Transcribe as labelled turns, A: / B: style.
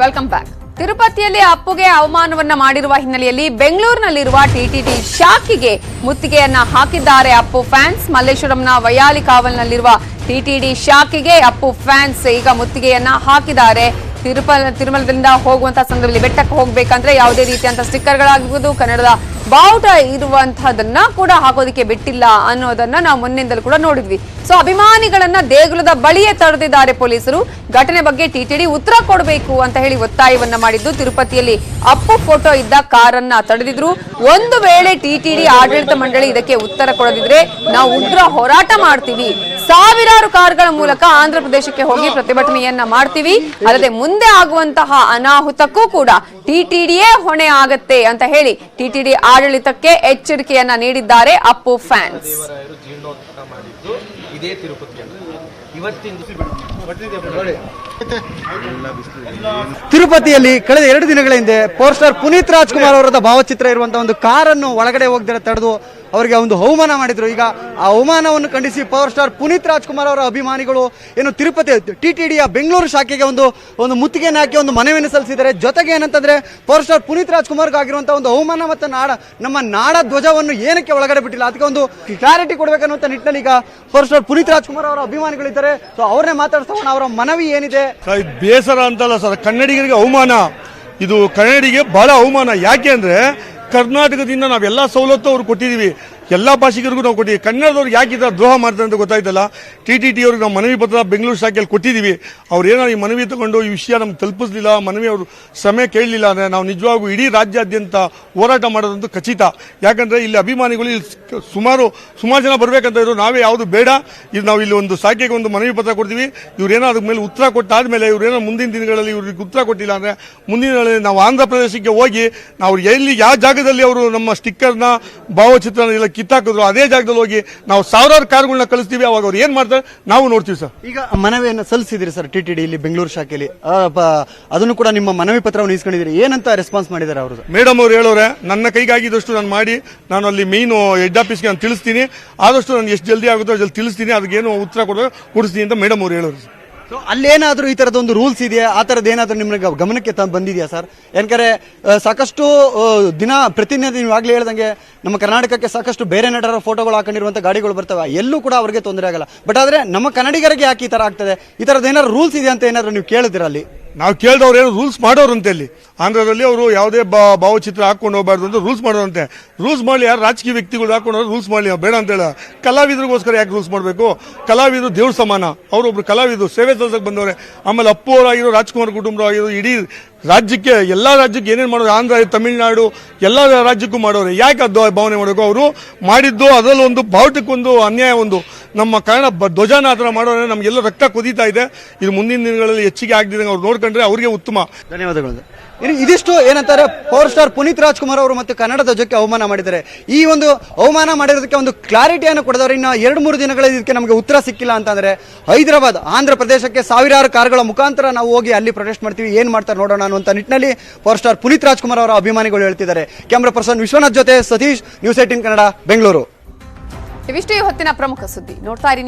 A: Welcome back. ತಿರುಪತಿಯಲ್ಲಿ ಅಪ್ಪುಗೆ ಅವಮಾನವನ್ನ ಮಾಡಿರುವ ಹಿನ್ನೆಲೆಯಲ್ಲಿ ಬೆಂಗಳೂರಿನಲ್ಲಿರುವ ಟಿಟಿಡಿ ಶಾಖೆಗೆ ಮುತ್ತಿಗೆಯನ್ನ ಹಾಕಿದ್ದಾರೆ ಅಪ್ಪು ಫ್ಯಾನ್ಸ್. ಮಲ್ಲೇಶ್ವರಂನ ವೈಯಾಲಿ ಕಾವಲ್ನಲ್ಲಿರುವ ಟಿಟಿಡಿ ಶಾಖೆಗೆ ಅಪ್ಪು ಫ್ಯಾನ್ಸ್ ಈಗ ಮುತ್ತಿಗೆಯನ್ನ ಹಾಕಿದ್ದಾರೆ. ತಿರುಮಲದಿಂದ ಹೋಗುವಂತಹ ಸಂದರ್ಭದಲ್ಲಿ ಬೆಟ್ಟಕ್ಕೆ ಹೋಗ್ಬೇಕಂದ್ರೆ ಯಾವುದೇ ರೀತಿಯಂತ ಸ್ಟಿಕ್ಕರ್ಗಳಾಗಿರ್ಬೋದು, ಕನ್ನಡದ ಬಾವುಟ ಇರುವಂತಹದನ್ನ ಕೂಡ ಹಾಕೋದಕ್ಕೆ ಬಿಟ್ಟಿಲ್ಲ ಅನ್ನೋದನ್ನ ನಾವು ಮೊನ್ನೆಯಿಂದಲೂ ಕೂಡ ನೋಡಿದ್ವಿ. ಸೊ ಅಭಿಮಾನಿಗಳನ್ನ ದೇಗುಲದ ಬಳಿಯೇ ತಡೆದಿದ್ದಾರೆ ಪೊಲೀಸರು. ಘಟನೆ ಬಗ್ಗೆ ಟಿಟಿಡಿ ಉತ್ತರ ಕೊಡಬೇಕು ಅಂತ ಹೇಳಿ ಒತ್ತಾಯವನ್ನ ಮಾಡಿದ್ದು, ತಿರುಪತಿಯಲ್ಲಿ ಅಪ್ಪು ಫೋಟೋ ಇದ್ದ ಕಾರನ್ನ ತಡೆದಿದ್ರು. ಒಂದು ವೇಳೆ ಟಿಟಿಡಿ ಆಡಳಿತ ಮಂಡಳಿ ಇದಕ್ಕೆ ಉತ್ತರ ಕೊಡದಿದ್ರೆ ನಾವು ಉಗ್ರ ಹೋರಾಟ ಮಾಡ್ತೀವಿ, ಸಾವಿರಾರು ಕಾರುಗಳ ಮೂಲಕ ಆಂಧ್ರ ಪ್ರದೇಶಕ್ಕೆ ಹೋಗಿ ಪ್ರತಿಭಟನೆಯನ್ನ ಮಾಡ್ತೀವಿ, ಅಲ್ಲದೆ ಮುಂದೆ ಆಗುವಂತಹ ಅನಾಹುತಕ್ಕೂ ಕೂಡ ಟಿಟಿಡಿಯೇ ಹೊಣೆ ಆಗತ್ತೆ ಅಂತ ಹೇಳಿ ಟಿಟಿಡಿ ಆಡಳಿತಕ್ಕೆ ಎಚ್ಚರಿಕೆಯನ್ನ ನೀಡಿದ್ದಾರೆ ಅಪ್ಪು ಫ್ಯಾನ್ಸ್.
B: ತಿರುಪತಿಯಲ್ಲಿ ಕಳೆದ 2 ದಿನಗಳ ಹಿಂದೆ ಪವರ್ ಸ್ಟಾರ್ ಪುನೀತ್ ರಾಜ್ಕುಮಾರ್ ಅವರದ ಭಾವಚಿತ್ರ ಇರುವಂತಹ ಒಂದು ಕಾರನ್ನು ಒಳಗಡೆ ಹೋಗದೆ ತಡೆದು ಅವರಿಗೆ ಒಂದು ಅವಮಾನ ಮಾಡಿದ್ರು. ಈಗ ಆ ಅವಮಾನವನ್ನು ಖಂಡಿಸಿ ಪವರ್ ಸ್ಟಾರ್ ಪುನೀತ್ ರಾಜ್ಕುಮಾರ್ ಅವರ ಅಭಿಮಾನಿಗಳು ಏನು ತಿರುಪತಿ ಟಿಟಿಡಿಯ ಬೆಂಗಳೂರು ಶಾಖೆಗೆ ಒಂದು ಮುತ್ತಿಗೆಯನ್ನು ಹಾಕಿ ಒಂದು ಮನವಿಯನ್ನು ಸಲ್ಲಿಸಿದ್ದಾರೆ. ಜೊತೆಗೆ ಏನಂತಂದ್ರೆ ಪವರ್ ಸ್ಟಾರ್ ಪುನೀತ್ ರಾಜ್ಕುಮಾರ್ಗೆ ಆಗಿರುವಂತಹ ಒಂದು ಅವಮಾನ ಮತ್ತು ನಮ್ಮ ನಾಡ ಧ್ವಜವನ್ನು ಏನಕ್ಕೆ ಒಳಗಡೆ ಬಿಟ್ಟಿಲ್ಲ ಅದಕ್ಕೆ ಒಂದು ಕ್ಲಾರಿಟಿ ಕೊಡಬೇಕನ್ನುವಂತ ನಿಟ್ಟಿನಲ್ಲಿ ಈಗ ಪವರ್ ಸ್ಟಾರ್ ಪುನೀತ್ ರಾಜ್ಕುಮಾರ್ ಅವರ ಅಭಿಮಾನಿಗಳಿದ್ದಾರೆ. ಸೊ ಅವ್ರನ್ನೇ ಮಾತಾಡ್ಸೋಣ, ಅವರ ಮನವಿ ಏನಿದೆ.
C: ಬೇಸರ ಅಂತಲ್ಲ ಸರ್, ಕನ್ನಡಿಗರಿಗೆ ಅವಮಾನ, ಇದು ಕನ್ನಡಿಗೆ ಬಹಳ ಅವಮಾನ. ಯಾಕೆ ಅಂದ್ರೆ ಕರ್ನಾಟಕದಿಂದ ನಾವೆಲ್ಲ ಸವಲತ್ತು ಅವ್ರು ಕೊಟ್ಟಿದ್ದೀವಿ, ಎಲ್ಲ ಭಾಷಿಗರಿಗೂ ನಾವು ಕೊಟ್ಟಿದ್ದೀವಿ. ಕನ್ನಡದವ್ರು ಯಾಕೆ ಈ ಥರ ದ್ರೋಹ ಮಾಡ್ತಾರೆ ಅಂತ ಗೊತ್ತಾಯ್ತಲ್ಲ. ಟಿಟಿಡಿ ಅವ್ರಿಗೆ ನಾವು ಮನವಿ ಪತ್ರ ಬೆಂಗಳೂರು ಶಾಖೆಯಲ್ಲಿ ಕೊಟ್ಟಿದ್ದೀವಿ. ಅವ್ರು ಏನೋ ಈ ಮನವಿ ತಗೊಂಡು ಈ ವಿಷಯ ನಮ್ಗೆ ತಲುಪಿಸಲಿಲ್ಲ, ಮನವಿ ಅವರು ಸಮಯ ಕೇಳಲಿಲ್ಲ ಅಂದರೆ ನಾವು ನಿಜವಾಗೂ ಇಡೀ ರಾಜ್ಯಾದ್ಯಂತ ಹೋರಾಟ ಮಾಡೋದಂತೂ ಖಚಿತ. ಯಾಕಂದರೆ ಇಲ್ಲಿ ಅಭಿಮಾನಿಗಳು ಇಲ್ಲಿ ಸುಮಾರು ಜನ ಬರಬೇಕಂತ ಇದ್ರು. ನಾವೇ ಯಾವುದು ಬೇಡ, ಇದು ನಾವು ಇಲ್ಲಿ ಒಂದು ಶಾಖೆಗೆ ಒಂದು ಮನವಿ ಪತ್ರ ಕೊಡ್ತೀವಿ. ಇವ್ರೇನೋ ಅದ್ರ ಮೇಲೆ ಉತ್ತರ ಕೊಟ್ಟಾದ್ಮೇಲೆ ಇವ್ರೇನೋ ಮುಂದಿನ ದಿನಗಳಲ್ಲಿ ಇವ್ರಿಗೆ ಉತ್ತರ ಕೊಟ್ಟಿಲ್ಲ ಅಂದರೆ ಮುಂದಿನ ದಿನಗಳಲ್ಲಿ ನಾವು ಆಂಧ್ರ ಪ್ರದೇಶಕ್ಕೆ ಹೋಗಿ ನಾವು ಎಲ್ಲಿ ಯಾವ ಜಾಗದಲ್ಲಿ ಅವರು ನಮ್ಮ ಸ್ಟಿಕ್ಕರ್ನ ಭಾವಚಿತ್ರನ ಎಲ್ಲ ಕಿತ್ತಾಕಿದ್ರು ಅದೇ ಜಾಗದಲ್ಲಿ ಹೋಗಿ ನಾವು ಸಾವಿರಾರು ಕಾರುಗಳನ್ನ ಕಳಿಸ್ತೀವಿ. ಅವಾಗ ಅವ್ರು ಏನ್ ಮಾಡ್ತಾರೆ ನಾವು ನೋಡ್ತೀವಿ ಸರ್.
B: ಈಗ ಮನವಿಯನ್ನು ಸಲ್ಲಿಸಿದಿರಿ ಸರ್ ಟಿಟಿಡಿ ಇಲ್ಲಿ ಬೆಂಗಳೂರು ಶಾಖೆಯಲ್ಲಿ, ಅದನ್ನು ಕೂಡ ನಿಮ್ಮ ಮನವಿ ಪತ್ರವನ್ನು ಇಸ್ಕೊಂಡಿದ್ದೀರಿ. ಏನಂತ ರೆಸ್ಪಾನ್ಸ್ ಮಾಡಿದ್ದಾರೆ ಅವರು?
C: ಮೇಡಮ್ ಅವ್ರು ಹೇಳೋರೆ, ನನ್ನ ಕೈಗಾಗಿದ್ದಷ್ಟು ನಾನು ಮಾಡಿ ನಾನು ಅಲ್ಲಿ ಮೇನ್ ಹೆಡ್ ಆಫೀಸ್ಗೆ ನಾನು ತಿಳಿಸ್ತೀನಿ, ಆದಷ್ಟು ನಾನು ಎಷ್ಟು ಜಲ್ದಿ ಆಗುತ್ತೋ ಜಲ್ದಿ ತಿಳಿಸ್ತೀನಿ, ಅದಕ್ಕೇನು ಉತ್ತರ ಕೊಡಿಸ್ತೀನಿ ಅಂತ ಮೇಡಮ್ ಅವ್ರು ಹೇಳೋರು.
B: ಸೊ ಅಲ್ಲೇನಾದ್ರೂ ಈ ತರದೊಂದು ರೂಲ್ಸ್ ಇದೆಯಾ, ಆ ತರದ್ದು ಏನಾದ್ರೂ ನಿಮ್ಗೆ ಗಮನಕ್ಕೆ ಬಂದಿದೆಯಾ ಸರ್? ಯಾಕಂದ್ರೆ ಸಾಕಷ್ಟು ಪ್ರತಿನಿತ್ಯ ನೀವು ಆಗ್ಲೇ ಹೇಳ್ದಂಗೆ ನಮ್ಮ ಕರ್ನಾಟಕಕ್ಕೆ ಸಾಕಷ್ಟು ಬೇರೆ ನಟರ ಫೋಟೋಗಳು ಹಾಕೊಂಡಿರುವಂತ ಗಾಡಿಗಳು ಬರ್ತವೆ, ಎಲ್ಲೂ ಕೂಡ ಅವ್ರಿಗೆ ತೊಂದರೆ ಆಗಲ್ಲ. ಬಟ್ ಆದ್ರೆ ನಮ್ಮ ಕನ್ನಡಿಗರಿಗೆ ಯಾಕೆ ಈ ತರ ಆಗ್ತದೆ, ಈ ತರದ್ದು ಏನಾದ್ರು ರೂಲ್ಸ್ ಇದೆ ಅಂತ ಏನಾದ್ರು ನೀವು ಕೇಳಿದಿರ ಅಲ್ಲಿ?
C: ನಾವು ಕೇಳಿದವ್ರು ಏನು ರೂಲ್ಸ್ ಮಾಡೋರಂತೆ ಅಲ್ಲಿ ಆಂಧ್ರದಲ್ಲಿ ಅವರು ಯಾವುದೇ ಭಾವಚಿತ್ರ ಹಾಕೊಂಡು ಹೋಗಬಾರ್ದು ಅಂತ ರೂಲ್ಸ್ ಮಾಡೋರಂತೆ. ರೂಲ್ಸ್ ಮಾಡಲಿ, ಯಾರು ರಾಜಕೀಯ ವ್ಯಕ್ತಿಗಳು ಹಾಕೊಂಡು ರೂಲ್ಸ್ ಮಾಡಲಿ, ಬೇಡ ಅಂತ ಹೇಳ. ಕಲಾವಿದರಿಗೋಸ್ಕರ ಯಾಕೆ ರೂಲ್ಸ್ ಮಾಡಬೇಕು? ಕಲಾವಿದರು ದೇವ್ರ ಸಮಾನ, ಅವರೊಬ್ರು ಕಲಾವಿದರು ಸೇವೆ ಸಲ್ಲಿಸಕ್ಕೆ ಬಂದವ್ರೆ. ಆಮೇಲೆ ಅಪ್ಪು ಅವರಾಗಿರೋ, ರಾಜ್ಕುಮಾರ್ ಕುಟುಂಬರಾಗಿರೋ, ಇಡೀ ರಾಜ್ಯಕ್ಕೆ ಎಲ್ಲ ರಾಜ್ಯಕ್ಕೆ ಏನೇನು ಮಾಡೋರು, ಆಂಧ್ರ ತಮಿಳುನಾಡು ಎಲ್ಲ ರಾಜ್ಯಕ್ಕೂ ಮಾಡೋರು. ಯಾಕೆ ಅದು ಭಾವನೆ ಮಾಡಬೇಕು? ಅವರು ಮಾಡಿದ್ದು ಅದರಲ್ಲಿ ಒಂದು ಬಾವುಟಕ್ಕೊಂದು ಅನ್ಯಾಯ, ಒಂದು ನಮ್ಮ ಕನ್ನಡ ಧ್ವಜನ ಆ ಥರ ಮಾಡೋದ್ರೆ ನಮಗೆಲ್ಲ ರಕ್ತ ಕುದೀತಾ ಇದೆ. ಇದು ಮುಂದಿನ ದಿನಗಳಲ್ಲಿ ಹೆಚ್ಚಿಗೆ ಆಗದಿದ್ದಂಗೆ ಅವ್ರು ನೋಡ್ಕೊಂಡ್ರೆ ಅವ್ರಿಗೆ ಉತ್ತಮ.
B: ಧನ್ಯವಾದಗಳು. ಇದಿಷ್ಟು ಏನಂತಾರೆ ಪವರ್ ಸ್ಟಾರ್ ಪುನೀತ್ ರಾಜ್ಕುಮಾರ್ ಅವರು ಮತ್ತೆ ಕನ್ನಡ ಧ್ವಜಕ್ಕೆ ಅವಮಾನ ಮಾಡಿದ್ದಾರೆ. ಈ ಒಂದು ಅವಮಾನ ಮಾಡಿರೋದಕ್ಕೆ ಒಂದು ಕ್ಲಾರಿಟಿಯನ್ನು ಕೊಡಿದವರು. ಇನ್ನು 2-3 ದಿನಗಳಲ್ಲಿ ಇದಕ್ಕೆ ನಮಗೆ ಉತ್ತರ ಸಿಕ್ಕಿಲ್ಲ ಅಂತಂದ್ರೆ ಹೈದರಾಬಾದ್, ಆಂಧ್ರ ಪ್ರದೇಶಕ್ಕೆ ಸಾವಿರಾರು ಕಾರುಗಳ ಮುಖಾಂತರ ನಾವು ಹೋಗಿ ಅಲ್ಲಿ ಪ್ರೊಟೆಸ್ಟ್ ಮಾಡ್ತೀವಿ, ಏನ್ ಮಾಡ್ತಾರೆ ನೋಡೋಣ ಅನ್ನುವಂತ ನಿಟ್ಟಿನಲ್ಲಿ ಪವರ್ ಸ್ಟಾರ್ ಪುನೀತ್ ರಾಜ್ಕುಮಾರ್ ಅವರ ಅಭಿಮಾನಿಗಳು ಹೇಳ್ತಿದ್ದಾರೆ. ಕ್ಯಾಮರಾ ಪರ್ಸನ್ ವಿಶ್ವನಾಥ್ ಜೊತೆ ಸತೀಶ್, ನ್ಯೂಸ್ 18 ಕನ್ನಡ, ಬೆಂಗಳೂರು.
A: ಇವಿಷ್ಟು ಹೊತ್ತಿನ ಪ್ರಮುಖ ಸುದ್ದಿ. ನೋಡ್ತಾ ಇರಿ.